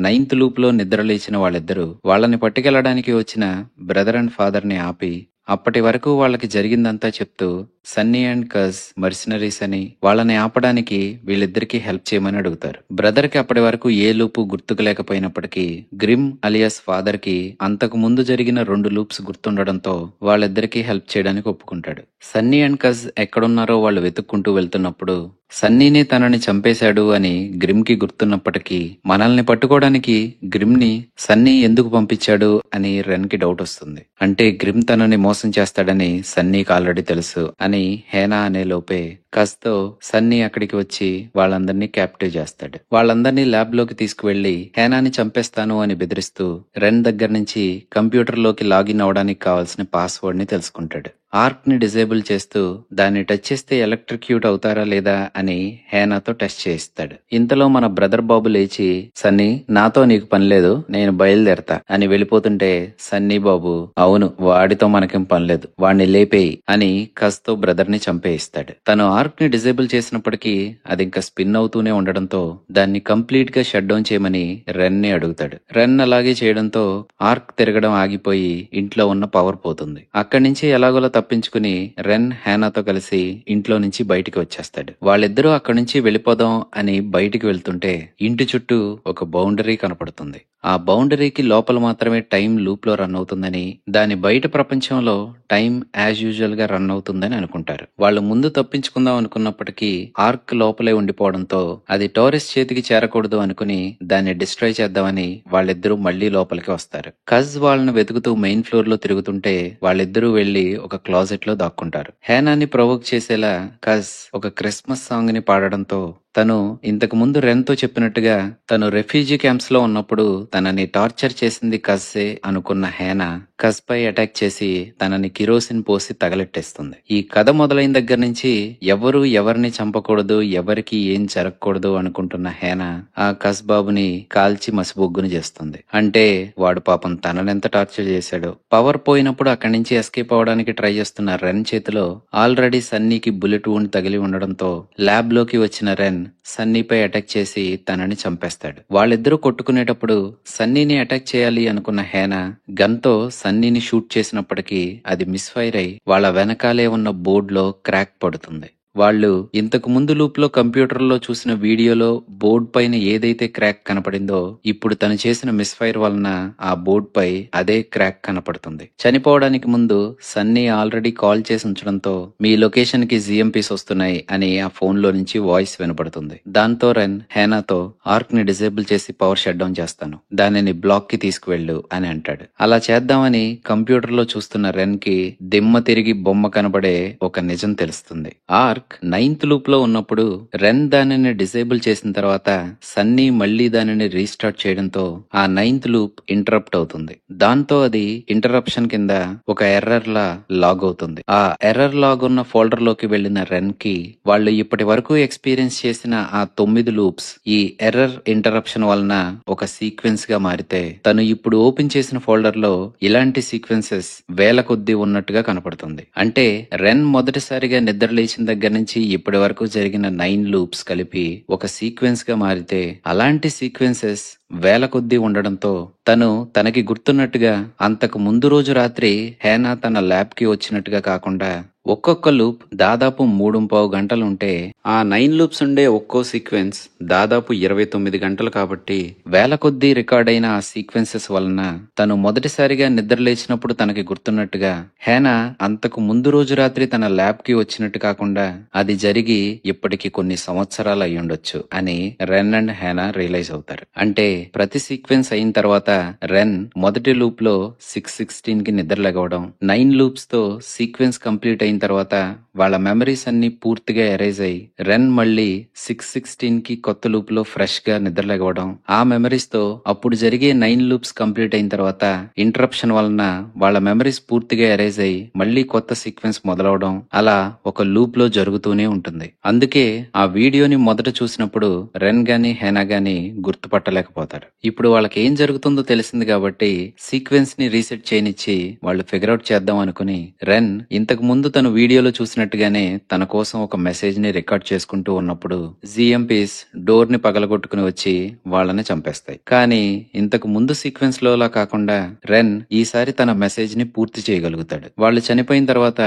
9th లూప్ లో నిద్రలేచిన వాళ్ళిద్దరూ వాళ్ళని పట్టుకెళ్లడానికి వచ్చిన బ్రదర్ అండ్ ఫాదర్ ని ఆపి అప్పటి వరకు వాళ్ళకి జరిగిందంతా చెప్తూ సన్నీ అండ్ కజ్ మర్సినరీస్ అని వాళ్ళని ఆపడానికి వీళ్ళిద్దరికీ హెల్ప్ చేయమని అడుగుతారు. బ్రదర్ కి అప్పటి వరకు ఏ లూపు గుర్తుకు లేకపోయినప్పటికీ గ్రిమ్ అలియాస్ ఫాదర్ కి అంతకు ముందు జరిగిన 2 లూప్స్ గుర్తుండడంతో వాళ్ళిద్దరికీ హెల్ప్ చేయడానికి ఒప్పుకుంటాడు. సన్నీ అండ్ కజ్ ఎక్కడున్నారో వాళ్ళు వెతుక్కుంటూ వెళ్తున్నప్పుడు సన్నీనే తనని చంపేశాడు అని గ్రిమ్ కి గుర్తున్నప్పటికీ మనల్ని పట్టుకోవడానికి గ్రిమ్ ని సన్నీ ఎందుకు పంపించాడు అని రెన్ కి డౌట్ వస్తుంది. అంటే గ్రిమ్ తనని మోసం చేస్తాడని సన్నీకి ఆల్రెడీ తెలుసు అని అని హేనా అనే లోపే కస్తో సన్నీ అక్కడికి వచ్చి వాళ్ళందరినీ క్యాప్టివ్ చేస్తాడు. వాళ్ళందరినీ ల్యాబ్ లోకి తీసుకువెళ్లి హేనాని చంపేస్తాను అని బెదిరిస్తూ రెన్ దగ్గర నుంచి కంప్యూటర్ లోకి లాగిన్ అవడానికి కావాల్సిన పాస్వర్డ్ ని తెలుసుకుంటాడు. ఆర్క్ ని డిజేబుల్ చేస్తూ దాన్ని టచ్ చేస్తే ఎలక్ట్రిక్యూట్ అవుతారా లేదా అని హేనాతో టెస్ట్ చేయిస్తాడు. ఇంతలో మన బ్రదర్ బాబు లేచి, సన్నీ నాతో నీకు పని లేదు, నేను బయలుదేరతా అని వెళ్ళిపోతుంటే సన్నీ బాబు, అవును వాడితో మనకేం పనిలేదు, వాడిని లేపేయి అని కస్తో బ్రదర్ ని చంపేయిస్తాడు. తను ఆర్క్ ని డిజేబుల్ చేసినప్పటికీ అది ఇంకా స్పిన్ అవుతూనే ఉండడంతో దాన్ని కంప్లీట్ గా షట్ డౌన్ చేయమని రెన్ ని అడుగుతాడు. రెన్ అలాగే చేయడంతో ఆర్క్ తిరగడం ఆగిపోయి ఇంట్లో ఉన్న పవర్ పోతుంది. అక్కడి నుంచి ఎలాగోలా తప్పించుకుని రెన్ హేనాతో కలిసి ఇంట్లో నుంచి బయటికి వచ్చేస్తాడు. వాళ్ళిద్దరూ అక్కడి నుంచి వెళ్ళిపోదాం అని బయటికి వెళ్తుంటే ఇంటి చుట్టూ ఒక బౌండరీ కనపడుతుంది. ఆ బౌండరీకి లోపల మాత్రమే టైం లూప్ లో రన్ అవుతుందని, దాని బయట ప్రపంచంలో టైం యాజ్ యూజువల్ గా రన్ అవుతుందని అనుకుంటారు. వాళ్ళు ముందు తప్పించుకుందాం అనుకున్నప్పటికీ ఆర్క్ లోపలే ఉండిపోవడంతో అది టోరెస్ చేతికి చేరకూడదు అనుకుని దాన్ని డిస్ట్రాయ్ చేద్దామని వాళ్ళిద్దరూ మళ్లీ లోపలికి వస్తారు. కజ్ వాళ్ళని వెతుకుతూ మెయిన్ ఫ్లోర్ లో తిరుగుతుంటే వాళ్ళిద్దరూ వెళ్లి ఒక క్లాజెట్ లో దాక్కుంటారు. హేనాని ప్రొవోక్ చేసేలా కజ్ ఒక క్రిస్మస్ సాంగ్ ని పాడడంతో తను ఇంతకు ముందు రెన్ తో చెప్పినట్టుగా తను రెఫ్యూజీ క్యాంప్స్ లో ఉన్నప్పుడు తనని టార్చర్ చేసింది కజ్సే అనుకున్న హేనా కజ్ పై అటాక్ చేసి తనని కిరోసిన్ పోసి తగలెట్టేస్తుంది. ఈ కథ మొదలైన దగ్గర నుంచి ఎవరు ఎవరిని చంపకూడదు, ఎవరికి ఏం జరగకూడదు అనుకుంటున్న హేనా ఆ కజ్ బాబుని కాల్చి మసిబొగ్గుని చేస్తుంది. అంటే వాడు పాపం తననెంత టార్చర్ చేశాడో. పవర్ పోయినప్పుడు అక్కడి నుంచి ఎస్కేప్ అవడానికి ట్రై చేస్తున్న రెన్ చేతిలో ఆల్రెడీ సన్నీకి బుల్లెట్ వూండ్ తగిలి ఉండడంతో ల్యాబ్ లోకి వచ్చిన రెన్ సన్నీపై అటాక్ చేసి తనని చంపేస్తాడు. వాళ్ళిద్దరూ కొట్టుకునేటప్పుడు సన్నీని అటాక్ చేయాలి అనుకున్న హేనా గన్ తో సన్నీని షూట్ చేసినప్పటికీ అది మిస్ఫైర్ అయి వాళ్ళ వెనకాలే ఉన్న బోర్డ్ లో క్రాక్ పడుతుంది. వాళ్ళు ఇంతకు ముందు లూప్ లో కంప్యూటర్ లో చూసిన వీడియోలో బోర్డ్ పైన ఏదైతే క్రాక్ కనపడిందో ఇప్పుడు తను చేసిన మిస్ఫైర్ వలన ఆ బోర్డ్ పై అదే క్రాక్ కనపడుతుంది. చనిపోవడానికి ముందు సన్నీ ఆల్రెడీ కాల్ చేసి ఉంచడంతో మీ లొకేషన్ కి జిఎంపీస్ వస్తున్నాయి అని ఆ ఫోన్ లో నుంచి వాయిస్ వినపడుతుంది. దాంతో రెన్ హేనాతో ఆర్క్ ని డిజేబుల్ చేసి పవర్ షట్ డౌన్ చేస్తాను, దానిని బ్లాక్ కి తీసుకువెళ్ళు అని అంటాడు. అలా చేద్దామని కంప్యూటర్ లో చూస్తున్న రెన్ కి దిమ్మ తిరిగి బొమ్మ కనబడే ఒక నిజం తెలుస్తుంది. ఆర్క్ 9th లూప్ లో ఉన్నప్పుడు రెన్ దానిని డిసేబుల్ చేసిన తర్వాత సన్నీ మళ్లీ దానిని రీస్టార్ట్ చేయడంతో ఆ 9th లూప్ ఇంటరప్ట్ అవుతుంది. దాంతో అది ఇంటరప్షన్ కింద ఒక ఎర్రర్ లా లాగ్ అవుతుంది. ఆ ఎర్రర్ లాగ్ ఉన్న ఫోల్డర్ లోకి వెళ్లిన రెన్ కి వాళ్ళు ఇప్పటి వరకు ఎక్స్పీరియన్స్ చేసిన ఆ 9 లూప్స్ ఈ ఎర్రర్ ఇంటరప్షన్ వలన ఒక సీక్వెన్స్ గా మారితే తను ఇప్పుడు ఓపెన్ చేసిన ఫోల్డర్ లో ఇలాంటి సీక్వెన్సెస్ వేల కొద్దీ ఉన్నట్టుగా కనపడుతుంది. అంటే రెన్ మొదటిసారిగా నిద్ర లేచిన దగ్గర నుంచి ఇప్పటి వరకు జరిగిన 9 లూప్స్ కలిపి ఒక సీక్వెన్స్ గా మారితే అలాంటి సీక్వెన్సెస్ వేల కొద్దీ ఉండడంతో తను తనకి గుర్తున్నట్టుగా అంతకు ముందు రోజు రాత్రి హేనా తన ల్యాబ్ కి వచ్చినట్టుగా కాకుండా ఒక్కొక్క లూప్ దాదాపు 3.5 గంటలుంటే ఆ 9 లూప్స్ ఉండే ఒక్కో సీక్వెన్స్ దాదాపు 29 గంటలు కాబట్టి వేల కొద్దీ రికార్డ్ అయిన ఆ సీక్వెన్సెస్ వలన తను మొదటిసారిగా నిద్ర లేచినప్పుడు తనకి గుర్తున్నట్టుగా హేనా అంతకు ముందు రోజు రాత్రి తన ల్యాబ్ కి వచ్చినట్టు కాకుండా అది జరిగి ఇప్పటికి కొన్ని సంవత్సరాలు అయ్యుండొచ్చు అని రెన్ అండ్ హేనా రియలైజ్ అవుతారు. అంటే ప్రతి సీక్వెన్స్ అయిన తర్వాత రెన్ మొదటి లూప్ లో 6:16 కి నిద్ర లెగవడం, 9 లూప్స్ తో సీక్వెన్స్ కంప్లీట్ అయిన తర్వాత వాళ్ళ మెమరీస్ అన్ని పూర్తిగా ఎరేజ్ అయ్యి రెన్ మళ్ళీ 6:16 కి కొత్త లూప్ లో ఫ్రెష్ గా నిద్ర లెగవడం, ఆ మెమరీస్ తో అప్పుడు జరిగే 9 లూప్స్ కంప్లీట్ అయిన తర్వాత ఇంటరప్షన్ వలన వాళ్ళ మెమరీస్ పూర్తిగా ఎరేజ్ అయ్యి మళ్ళీ కొత్త సీక్వెన్స్ మొదలవడం, అలా ఒక లూప్ లో జరుగుతూనే ఉంటుంది. అందుకే ఆ వీడియోని మొదట చూసినప్పుడు రెన్ గాని హేనా గాని గుర్తుపట్టలేకపోతారు. ఇప్పుడు వాళ్ళకి ఏం జరుగుతుందో తెలిసింది కాబట్టి సీక్వెన్స్ ని రీసెట్ చేయనిచ్చి వాళ్ళు ఫిగర్ అవుట్ చేద్దాం అనుకుని రెన్ ఇంతకు ముందు తను వీడియోలో చూసినట్టుగానే తన కోసం ఒక మెసేజ్ ని రికార్డ్ చేసుకుంటూ ఉన్నప్పుడు జిఎంపీస్ డోర్ ని పగలగొట్టుకుని వచ్చి వాళ్ళని చంపేస్తాయి. కానీ ఇంతకు ముందు సీక్వెన్స్ లోలా కాకుండా రెన్ ఈసారి తన మెసేజ్ ని పూర్తి చేయగలుగుతాడు. వాళ్ళు చనిపోయిన తర్వాత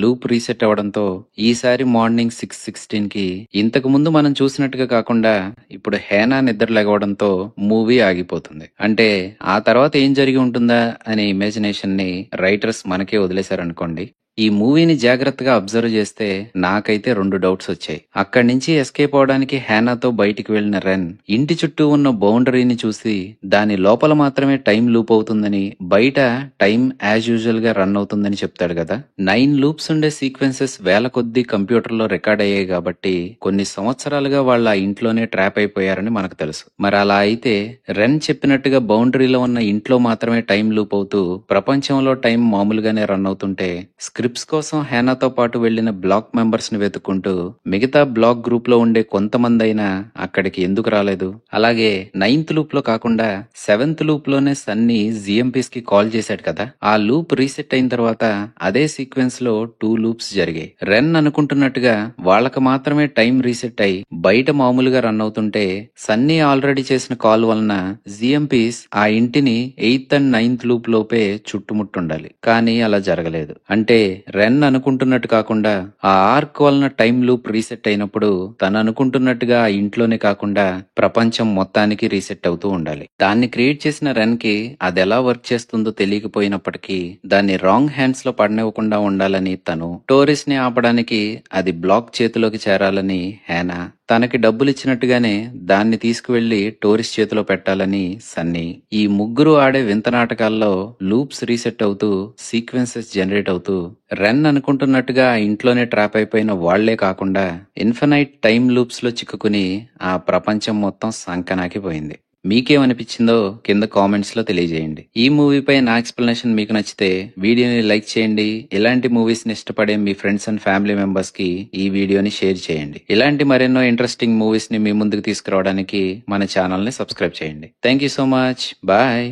లూప్ రీసెట్ అవడంతో ఈసారి మార్నింగ్ 6:16 కి ఇంతకు ముందు మనం చూసినట్టుగా కాకుండా ఇప్పుడు హేనా నిద్ర లెగవడంతో మూవీ ఆగిపోతుంది. అంటే ఆ తర్వాత ఏం జరిగి ఉంటుందా అనే ఇమాజినేషన్ ని రైటర్స్ మనకే వదిలేశారనుకోండి. ఈ మూవీని జాగ్రత్తగా అబ్జర్వ్ చేస్తే నాకైతే 2 డౌట్స్ వచ్చాయి. అక్కడి నుంచి ఎస్కేప్ అవడానికి హ్యానాతో బయటికి వెళ్లిన రెన్ ఇంటి చుట్టూ ఉన్న బౌండరీని చూసి దాని లోపల మాత్రమే టైం లూప్ అవుతుందని, బయట టైం యాజ్ యూజువల్ గా రన్ అవుతుందని చెప్తాడు కదా. 9 లూప్స్ ఉండే సీక్వెన్సెస్ వేల కొద్దీ కంప్యూటర్లో రికార్డ్ అయ్యాయి కాబట్టి కొన్ని సంవత్సరాలుగా వాళ్ళ ఆ ఇంట్లోనే ట్రాప్ అయిపోయారని మనకు తెలుసు. మరి అలా అయితే రెన్ చెప్పినట్టుగా బౌండరీలో ఉన్న ఇంట్లో మాత్రమే టైం లూప్ అవుతూ ప్రపంచంలో టైం మామూలుగానే రన్ అవుతుంటే స్క్రిప్ట్స్ కోసం హేనాతో పాటు వెళ్లిన బ్లాక్ మెంబర్స్ ని వెతుక్కుంటూ మిగతా బ్లాక్ గ్రూప్ లో ఉండే కొంతమంది అయినా అక్కడికి ఎందుకు రాలేదు? అలాగే 9th లూప్ లో కాకుండా 7th లూప్ లోనే సన్నీ జిఎంపీస్ కి కాల్ చేశాడు కదా. ఆ లూప్ రీసెట్ అయిన తర్వాత అదే సీక్వెన్స్ లో 2 లూప్స్ జరిగాయి. రెన్ అనుకుంటున్నట్టుగా వాళ్ళకి మాత్రమే టైం రీసెట్ అయి బయట మామూలుగా రన్ అవుతుంటే సన్నీ ఆల్రెడీ చేసిన కాల్ వలన జిఎంపీస్ ఆ ఇంటిని 8th అండ్ 9th లూప్ లోపే చుట్టుముట్టుండాలి. కానీ అలా జరగలేదు. అంటే రెన్ అనుకుంటున్నట్టు కాకుండా ఆ ఆర్క్ వలన టైం లూప్ రీసెట్ అయినప్పుడు తను అనుకుంటున్నట్టుగా ఆ ఇంట్లోనే కాకుండా ప్రపంచం మొత్తానికి రీసెట్ అవుతూ ఉండాలి. దాన్ని క్రియేట్ చేసిన రెన్ కి అది ఎలా వర్క్ చేస్తుందో తెలియకపోయినప్పటికీ దాన్ని రాంగ్ హ్యాండ్స్ లో పడనివ్వకుండా ఉండాలని తను, టోరిస్ ని ఆపడానికి అది బ్లాక్ చేతిలోకి చేరాలని హ్యానా, తనకి డబ్బులిచ్చినట్టుగానే దాన్ని తీసుకువెళ్లి టోరిస్ చేతిలో పెట్టాలని సన్నీ. ఈ ముగ్గురు ఆడే వింత నాటకాల్లో లూప్స్ రీసెట్ అవుతూ సీక్వెన్సెస్ జనరేట్ అవుతూ రెన్ అనుకుంటున్నట్టుగా ఆ ఇంట్లోనే ట్రాప్ అయిపోయిన వాళ్లే కాకుండా ఇన్ఫినైట్ టైం లూప్స్ లో చిక్కుకుని ఆ ప్రపంచం మొత్తం సంకనాకిపోయింది. మీకేమనిపించిందో కింద కామెంట్స్ లో తెలియజేయండి. ఈ మూవీపై నా ఎక్స్ప్లెనేషన్ మీకు నచ్చితే వీడియోని లైక్ చేయండి. ఇలాంటి మూవీస్ ని ఇష్టపడే మీ ఫ్రెండ్స్ అండ్ ఫ్యామిలీ మెంబర్స్ కి ఈ వీడియోని షేర్ చేయండి. ఇలాంటి మరెన్నో ఇంట్రెస్టింగ్ మూవీస్ ని మీ ముందుకు తీసుకురావడానికి మన ఛానల్ ని సబ్స్క్రైబ్ చేయండి. Thank you so much. Bye.